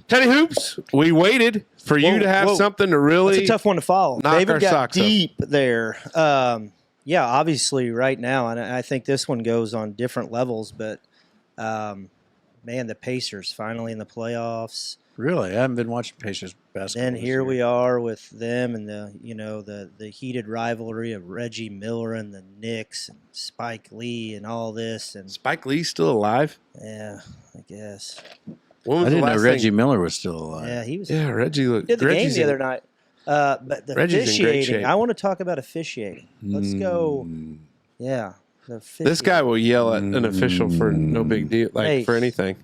Teddy Hoops, we waited for you to have something to really. It's a tough one to follow. David got deep there. Yeah, obviously right now, and I think this one goes on different levels, but man, the Pacers finally in the playoffs. Really? I haven't been watching Pacers basketball. And here we are with them and the heated rivalry of Reggie Miller and the Knicks and Spike Lee and all this. And Spike Lee's still alive? Yeah, I guess. I didn't know Reggie Miller was still alive. Yeah, he was. Yeah, Reggie did the game the other night. But the officiating, I want to talk about officiating. Let's go. Yeah. This guy will yell at an official for no big deal, for anything.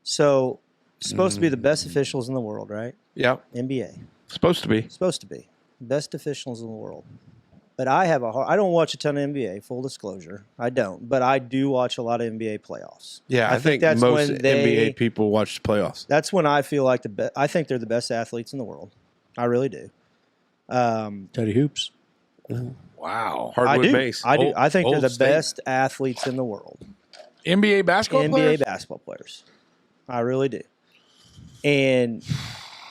So supposed to be the best officials in the world, right? Yeah. NBA. Supposed to be. Supposed to be. Best officials in the world. But I don't watch a ton of NBA, full disclosure. I don't. But I do watch a lot of NBA playoffs. Yeah, I think that's most NBA people watch the playoffs. That's when I feel like I think they're the best athletes in the world. I really do. Teddy Hoops. Wow. Hardwood Mace. I do. I think they're the best athletes in the world. NBA basketball players? NBA basketball players. I really do. And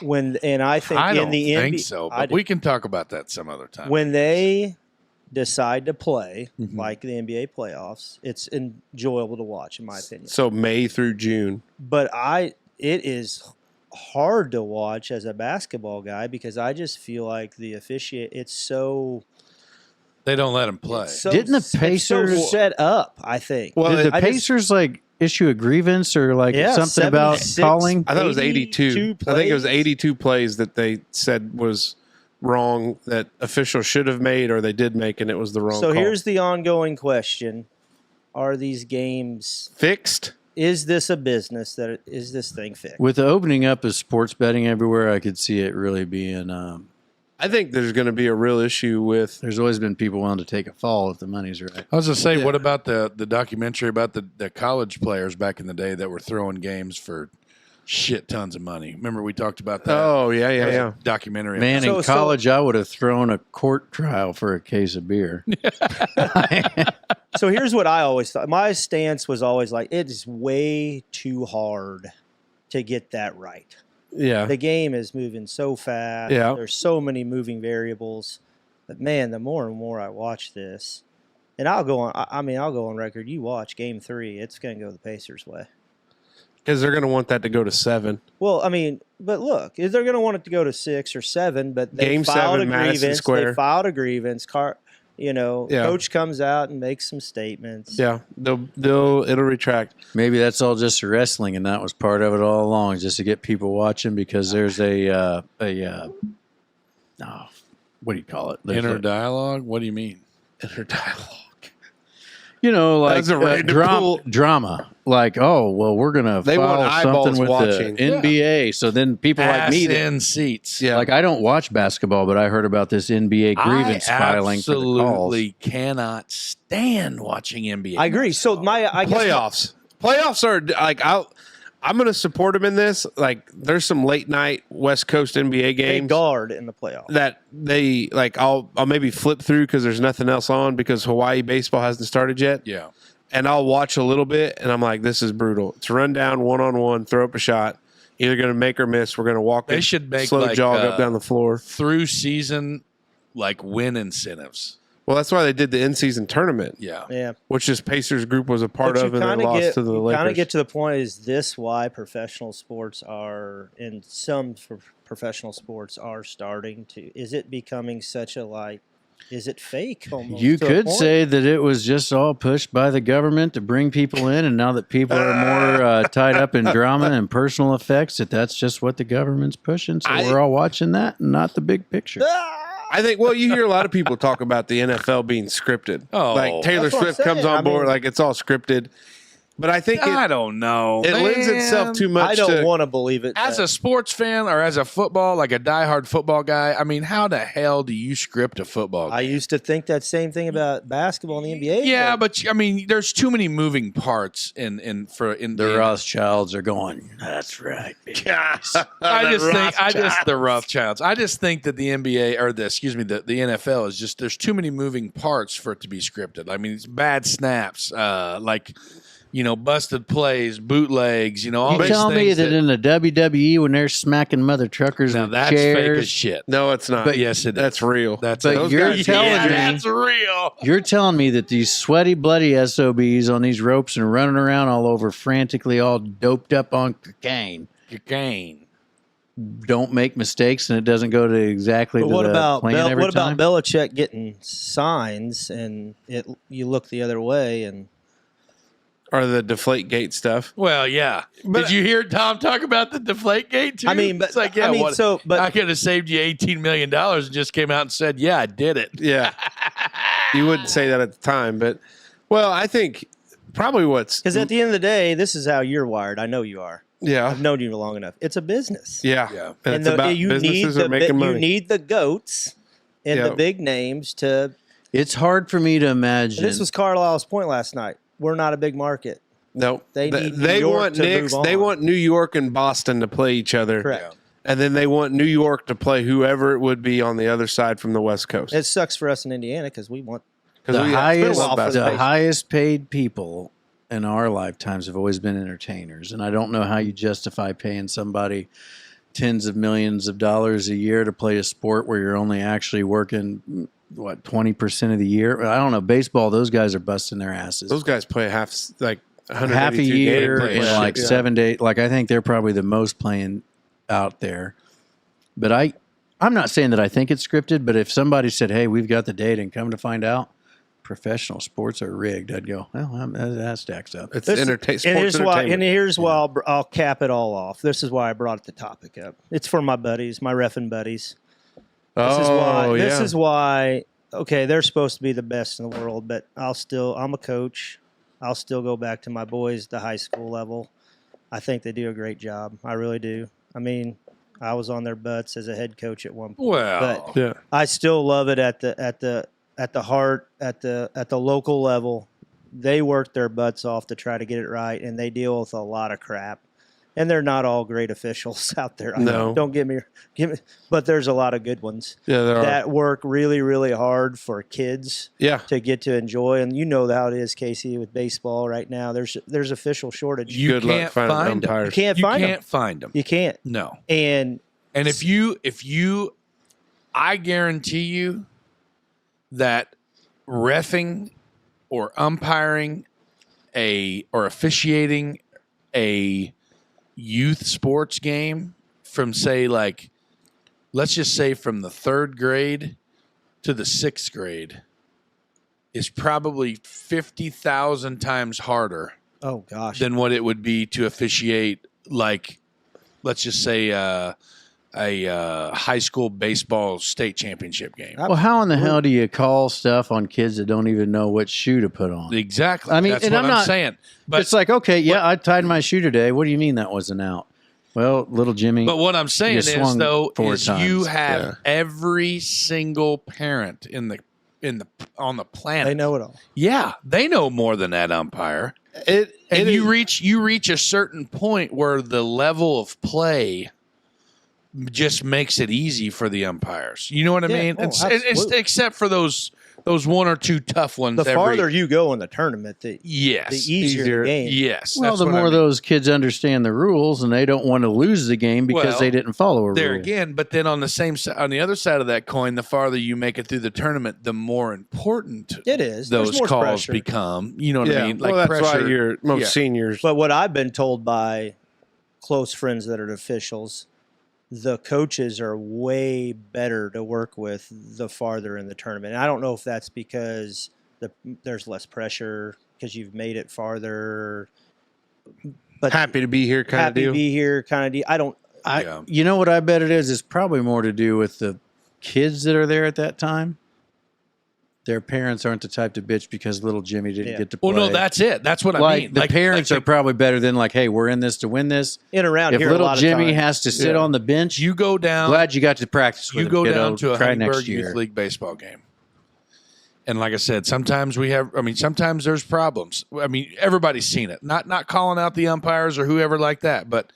I think I don't the think NBA, so, but we can talk about that some other time. When they decide to play like the NBA playoffs, it's enjoyable to watch, in my opinion. So May through June. But it is hard to watch as a basketball guy because I just feel like it's so. They don't let them play. Didn't the Pacers so set up? I think. Well, did the Pacers issue a grievance or something about calling? I thought it was 82. I think it was 82 plays that they said was wrong that officials should have made or they did make, and it was the wrong call. So here's the ongoing question: are these games fixed? Is this a business? Is this thing fixed? With the opening up of sports betting everywhere, I could see it really being. I think there's going to be a real issue with. There's always been people willing to take a fall if the money's right. I was going to say, what about the documentary about the college players back in the day that were throwing games for shit tons of money? Remember we talked about that? Oh, yeah. Documentary. Man, in college, I would have thrown a court trial for a case of beer. So here's what I always thought. My stance was always like, it is way too hard to get that right. Yeah. The game is moving so fast. Yeah. There's so many moving variables. But man, the more and more I watch this, and I'll go on record, you watch game 3, it's going to go the Pacers' way. Because they're going to want that to go to 7. Well, but look, they're going to want it to go to 6 or 7, but they game filed 7, a Madison grievance. Square. They filed a grievance. Coach comes out and makes some statements. Yeah, it'll retract. Maybe that's all just wrestling, and that was part of it all along, just to get people watching. Because there's what do you call it? Inner dialogue. What do you mean? Inner dialogue. Drama. Like, oh, well, we're gonna file something with the NBA. Yeah. So then people like me in seats. Yeah. Like, I don't watch basketball, but I heard about this NBA grievance filing for the calls. I absolutely cannot stand watching NBA. I agree. So playoffs are like I'm going to support them in this. Like, there's some late night West Coast NBA games. They guard in the playoffs that they like. I'll maybe flip through because there's nothing else on because Hawaii baseball hasn't started yet. Yeah, and I'll watch a little bit, and I'm like, this is brutal. It's run down 1-on-1, throw up a shot. Either going to make or miss. We're going to walk. They should make slow jog up down the floor through season, win incentives. Well, that's why they did the in-season tournament. Yeah. Which this Pacers group was a part of, and they lost to the Lakers. Kind of get to the point, is this why professional sports are, in some professional sports are starting to, is it becoming such a, is it fake almost? You could say that it was just all pushed by the government to bring people in, and now that people are more tied up in drama and personal effects, that's just what the government's pushing. So we're all watching that and not the big picture. I think, you hear a lot of people talk about the NFL being scripted. Oh, like Taylor Swift comes on board, like it's all scripted. But I think I don't know. It lends itself too much. I don't want to believe it. As a sports fan or as a football, like a diehard football guy, how the hell do you script a football game? I used to think that same thing about basketball in the NBA. Yeah, but there's too many moving parts in the Rothschilds are going. That's right. Gosh, the Rothschilds. I just think that the NBA or the NFL is just there's too many moving parts for it to be scripted. It's bad snaps, busted plays, bootlegs, all You these tell me things that in the WWE when they're smacking mother truckers now with that's chairs, fake as shit. No, it's not. But yes, it is. That's real. That's But those you're guys- telling yeah, me- that's real. you're telling me that these sweaty, bloody SOBs on these ropes and running around all over frantically, all doped up on cocaine, Cocaine. don't make mistakes and it doesn't go to exactly But to what the about plan every what time? about Belichick getting signs and you look the other way and Or the deflate gate stuff. Well, yeah. But- Did you hear Tom talk about the deflate gate too? I mean, but it's like, yeah, I mean, what? so but I could have saved you $18 million and just came out and said, yeah, I did it. Yeah. You wouldn't say that at the time, but well, I think probably what's because at the end of the day, this is how you're wired. I know you are. yeah. I've known you long enough. It's a business. Yeah. Yeah. And it's about businesses are making money. You need the goats and Yeah. the big names to. It's hard for me to imagine. This was Carlisle's point last night. We're not a big market. No. They need New York want to Knicks. move They on. want New York and Boston to play each other. Correct. And then they want New York to play whoever it would be on the other side from the West Coast. It sucks for us in Indiana because we want. Because the we highest, love basketball. the highest paid people in our lifetimes have always been entertainers, and I don't know how you justify paying somebody tens of millions of dollars a year to play a sport where you're only actually working 20% of the year. I don't know. Baseball, those guys are busting their asses. Those guys play half a Half a year games. and like Yeah. 7 to 8. Like I think they're probably the most playing out there. But I'm not saying that I think it's scripted. But if somebody said, "Hey, we've got the data," and come to find out, professional sports are rigged, I'd go, "Well, that stacks up." It's This- sports And here's why. entertainment. And here's why I'll cap it all off. This is why I brought the topic up. It's for my buddies, my reffing buddies. This is why. Oh, This yeah. is why. Okay, they're supposed to be the best in the world, but I'm a coach. I'll still go back to my boys, the high school level. I think they do a great job. I really do. I mean, I was on their butts as a head coach at one point. Well, Yeah. I still love it at the heart at the local level. They work their butts off to try to get it right, and they deal with a lot of crap. And they're not all great officials out there. No. Don't give me, but there's a lot of good ones Yeah, there are. that work really, really hard for kids Yeah. to get to enjoy. And you know how it is, Casey, with baseball right now. There's official shortage. you Good luck can't finding find them. umpires. You can't You find can't them. find them. You can't. No. And And if you, I guarantee you that reffing or umpiring or officiating a youth sports game from say let's just say from the 3rd grade to the 6th grade is probably 50,000 times harder oh gosh, than what it would be to officiate let's just say a high school baseball state championship game. Well, how in the hell do you call stuff on kids that don't even know what shoe to put on? Exactly. I mean, that's and what I'm I'm not- saying. But It's like, okay, yeah, I tied my shoe today. What do you mean that wasn't out? Well, little Jimmy. But what I'm saying You is, swung though, 4 is you times. have Yeah. every single parent on the planet. they know it all. Yeah, they know more than that umpire. It And is- you reach a certain point where the level of play just makes it easy for the umpires. You know what I Yeah, mean? oh, It's absolutely. except for those 1 or 2 tough ones. The farther you go in the tournament, the yes, easier easier. the game. yes. well, that's the what more I mean. those kids understand the rules and they don't want to lose the game because Well, they didn't follow a There rule. again, but then on the other side of that coin, the farther you make it through the tournament, the more important It is. There's those more calls pressure. become. You know what yeah. I mean? well, that's pressure. why your most yeah. seniors. But what I've been told by close friends that are officials, the coaches are way better to work with the farther in the tournament. And I don't know if that's because there's less pressure because you've made it farther. But happy to be here, kind of happy to deal. be here, kind of deal. I don't. Yeah. You know what I bet it is? It's probably more to do with the kids that are there at that time. Their parents aren't the type to bitch because little Jimmy didn't Yeah. get to play. Well, no, that's it. That's what I like mean. the parents are probably better than like, hey, we're in this to win this. In around If here, a little lot of Jimmy times. has to sit Yeah. on the bench, you go down. glad you got to practice with You him, go kiddo. down to a Try next Huntingburg year. Youth League baseball game. And like I said, sometimes sometimes there's problems. I mean, everybody's seen it. Not calling out the umpires or whoever like that, but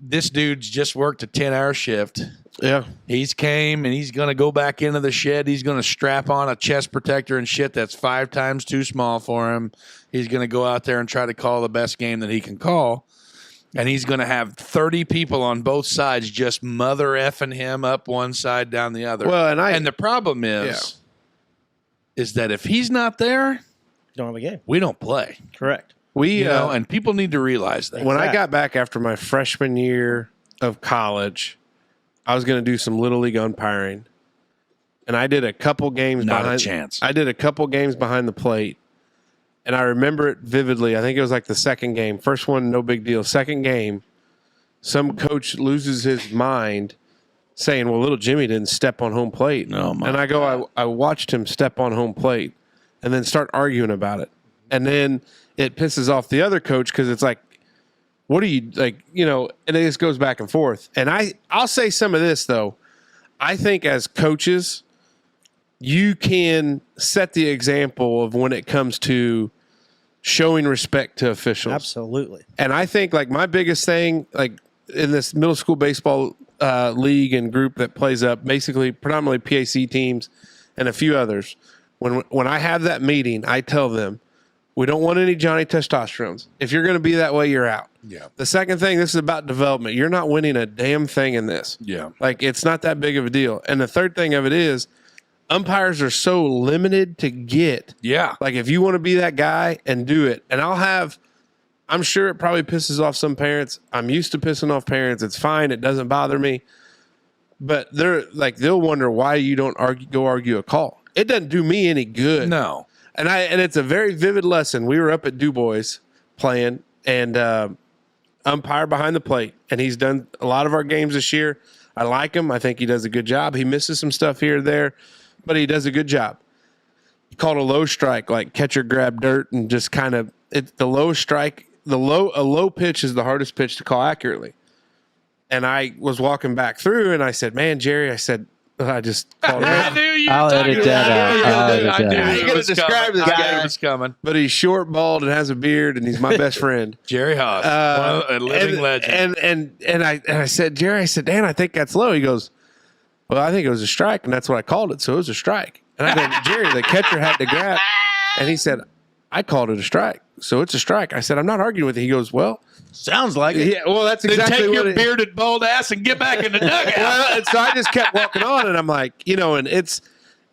this dude's just worked a 10-hour shift. Yeah. He's came and he's going to go back into the shed. He's going to strap on a chest protector and shit that's 5 times too small for him. He's going to go out there and try to call the best game that he can call. And he's going to have 30 people on both sides just mother effing him up one side, down the other. Well, and the problem is that if he's not there, You don't have a game. we don't play. Correct. We, And people need to realize that. when I got back after my freshman year of college, I was going to do some Little League umpiring. And I did a couple games Not behind a chance. I did a couple games behind the plate. And I remember it vividly. I think it was like the second game. First one, no big deal. Second game, some coach loses his mind saying, well, little Jimmy didn't step on home plate. Oh, my and I go, I watched him step on home plate and then start arguing about it. And then it pisses off the other coach because it's like, what are you like, and it just goes back and forth. And I'll say some of this, though. I think as coaches, you can set the example of when it comes to showing respect to officials. Absolutely. And I think like my biggest thing, like in this middle school baseball league and group that plays up, basically predominantly PAC teams and a few others, when I have that meeting, I tell them, we don't want any Johnny testosterones. If you're going to be that way, you're out. Yeah. The second thing, this is about development. You're not winning a damn thing in this. Yeah. Like, it's not that big of a deal. And the third thing of it is, umpires are so limited to get. Yeah. Like, if you want to be that guy and do it. And I'm sure it probably pisses off some parents. I'm used to pissing off parents. It's fine. It doesn't bother me. But they'll wonder why you don't go argue a call. It doesn't do me any good. No. And it's a very vivid lesson. We were up at Du Bois playing, and umpire behind the plate, and he's done a lot of our games this year. I like him. I think he does a good job. He misses some stuff here or there, but he does a good job. He called a low strike, like catcher grab dirt, and just kind of the low strike. A low pitch is the hardest pitch to call accurately. And I was walking back through, and I said, "Man, Jerry," I said, I just called him. I knew you I'll edit that out. I knew You it gotta was describe coming. this I knew guy. it was coming. But he's short, bald, and has a beard, and he's my best friend. Jerry Haas, a living legend. And I said, Jerry, I said, Dan, I think that's low. He goes, well, I think it was a strike, and that's what I called it. So it was a strike. And I go, Jerry, the catcher had to grab. And he said, I called it a strike. So it's a strike. I said, I'm not arguing with it. He goes, well, Sounds like it. yeah, well, that's Then exactly take what your bearded bald ass and get back in the dugout. Well, and so I just kept walking on, and I'm like, and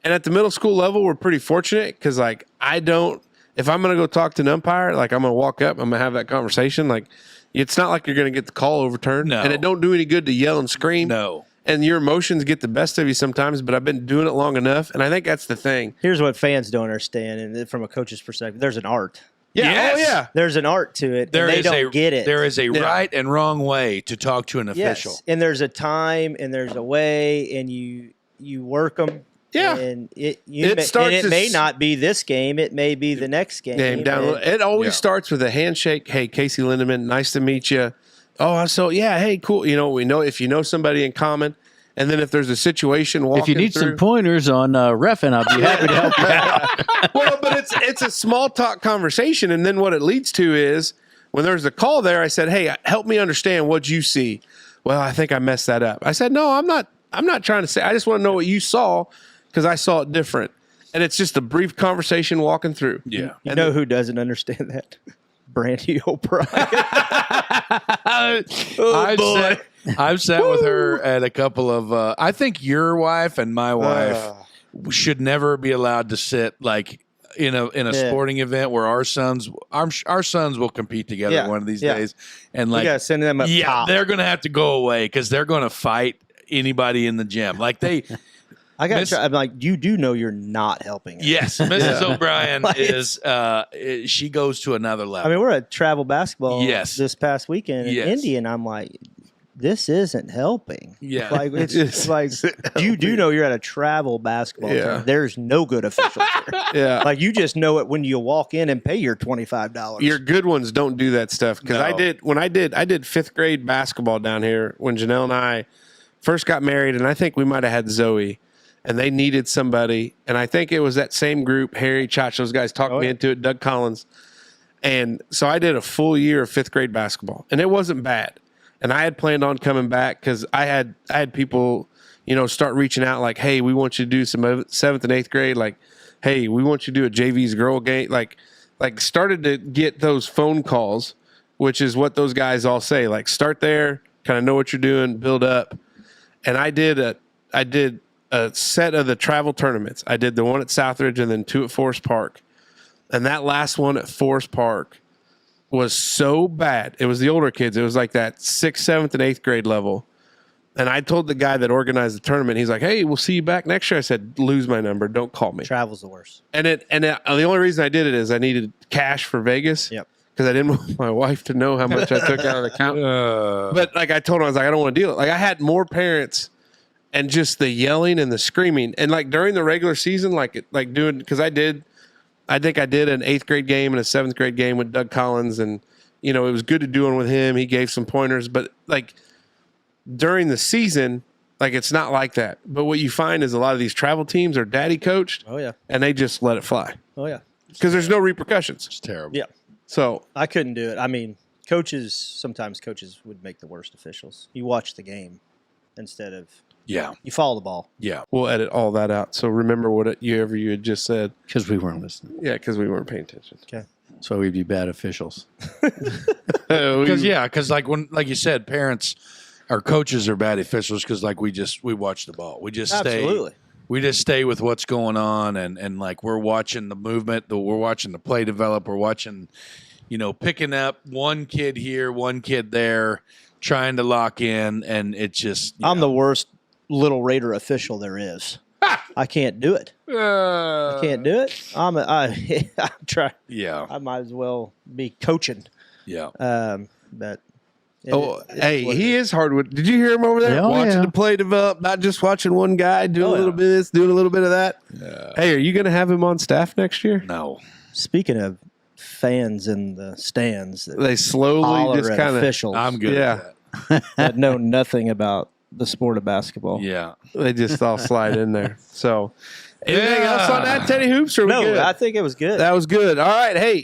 at the middle school level, we're pretty fortunate because, like, if I'm going to go talk to an umpire, like, I'm going to walk up, I'm going to have that conversation. Like, it's not like you're going to get the call overturned. No. And it don't do any good to yell and scream. No. And your emotions get the best of you sometimes, but I've been doing it long enough, and I think that's the thing. Here's what fans don't understand, and from a coach's perspective, there's an art. Yeah. Yes. Oh, yeah. There's an art to it. There and they is don't get it. There is a right and wrong way to talk to an official. Yes. And there's a time and there's a way, and you work them. Yeah. And it starts may as- not be this game. It may be the next game. It always Yeah. starts with a handshake. Hey, Casey Lindemann, nice to meet you. Oh, so yeah, hey, cool. We know if you know somebody in common, and then if there's a situation walking If you need through, some pointers on reffing, I'll be happy to help you out. well, but it's a small talk conversation, and then what it leads to is when there's a call there, I said, "Hey, help me understand what you see." Well, I think I messed that up. I said, "No, I'm not trying to say. I just want to know what you saw because I saw it different." And it's just a brief conversation walking through. Yeah. You know who doesn't understand that? Brandy O'Brien. I've sat with her at a couple of. I think your wife and my wife should never be allowed to sit like in a sporting event where our sons will compete together one of these days, and We like gotta send them up top. they're gonna have to go away because they're gonna fight anybody in the gym. Like they. I got. Miss- I'm like, you do know you're not helping. Us. Yes, Mrs. O'Brien Like, is. She goes to another level. I mean, we're at travel basketball Yes. this past weekend in Yes. Indy, and I'm like, this isn't helping. Yeah. Like it's like you do know you're at a travel basketball Yeah. team. There's no good officials here. Yeah. Like you just know it when you walk in and pay your $25. Your good ones don't do that stuff because No. I did fifth grade basketball down here when Janelle and I first got married, and I think we might have had Zoe, and they needed somebody, and I think it was that same group, Harry, Chach, those guys talked me into it, Doug Collins, and so I did a full year of fifth grade basketball, and it wasn't bad. And I had planned on coming back because I had people, start reaching out like, hey, we want you to do some 7th and 8th grade. Like, hey, we want you to do a JV's girl game. Like started to get those phone calls, which is what those guys all say. Like, start there, kind of know what you're doing, build up. And I did a set of the travel tournaments. I did the one at Southridge and then 2 at Forest Park. And that last one at Forest Park was so bad. It was the older kids. It was like that 6th, 7th, and 8th grade level. And I told the guy that organized the tournament, he's like, hey, we'll see you back next year. I said, lose my number. Don't call me. Travel's the worst. And the only reason I did it is I needed cash for Vegas. Yep. Because I didn't want my wife to know how much I took out of the account. But like I told her, I was like, I don't want to deal with it. Like I had more parents and just the yelling and the screaming. And like during the regular season, because I think I did an 8th grade game and a 7th grade game with Doug Collins, and it was good to do one with him. He gave some pointers, but like during the season, like it's not like that. But what you find is a lot of these travel teams are daddy coached. Oh yeah. And they just let it fly. Oh yeah. Because there's no repercussions. It's terrible. Yeah. So I couldn't do it. I mean, sometimes coaches would make the worst officials. You watch the game instead of you follow the ball. Yeah. we'll edit all that out. So remember whatever you had just said. Because we weren't listening. Yeah, because we weren't paying attention. Okay. So we'd be bad officials. Because like you said, parents or coaches are bad officials because we watch the ball. We just Absolutely. We just stay with what's going on, and like we're watching the movement, we're watching the play develop, we're watching, picking up one kid here, one kid there, trying to lock in, and it's just I'm the worst Little Raider official there is. I can't do it. I can't do it. I'm trying. Yeah. I might as well be coaching. Yeah. But he is hardwood. Did you hear him over there watching the play develop? Not just watching one guy doing a little bit of this, doing a little bit of that. Yeah. Hey, are you going to have him on staff next year? No. Speaking of fans in the stands, They slowly just kind of. officials. I'm good at that. that know nothing about the sport of basketball. Yeah. They just all slide in there. So, anything else on that, Teddy Hoops? Or we No, good? I think it was good. That was good. All right. Hey,